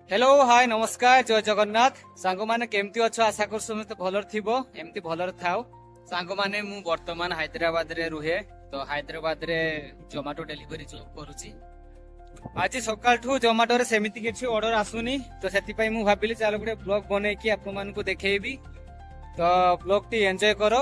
Hello hi नमस्कार जय जगन्नाथ सांग माने केमती अच्छो आशा कर समस्त भलर थिबो एमती भलर थाओ सांग माने मु वर्तमान हैदराबाद रे रुहे तो हैदराबाद रे जोमाटो डेलीवरी जॉब करूची आज सकाल ठू जोमाटो रे सेमिति किछि ऑर्डर आसुनी तो सेति पई मु भाबिली चालो गुटे ब्लॉग बनै कि आपन मान को देखेबी तो ब्लॉग टी एन्जॉय करो।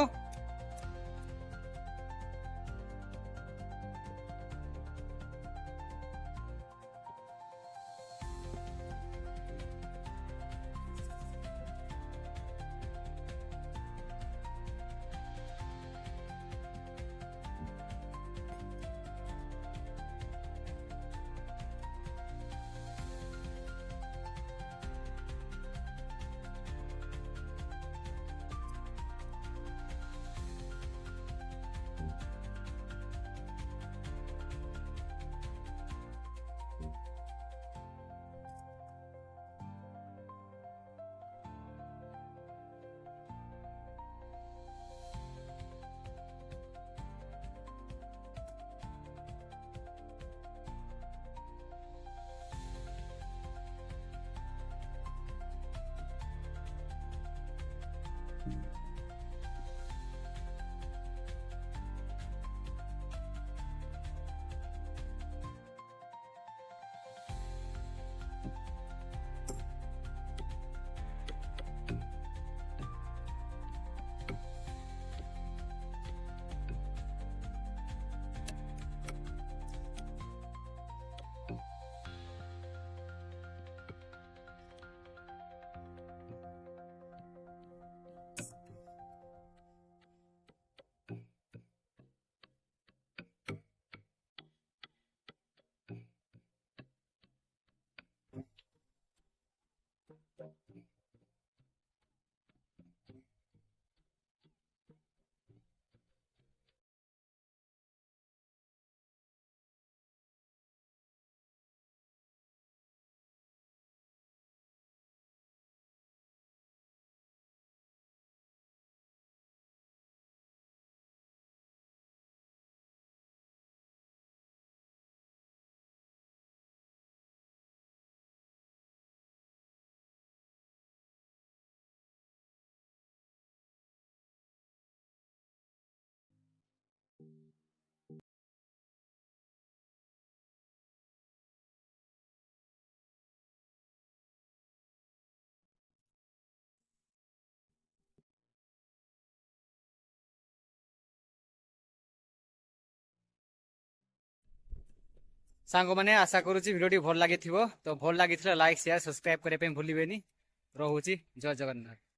सांग माने आशा करूची वीडियो भल लागिथिबो तो भल लागिथिला लाइक शेयर सब्सक्राइब करे पे भूलिबेनी। रहूची जय जगन्नाथ।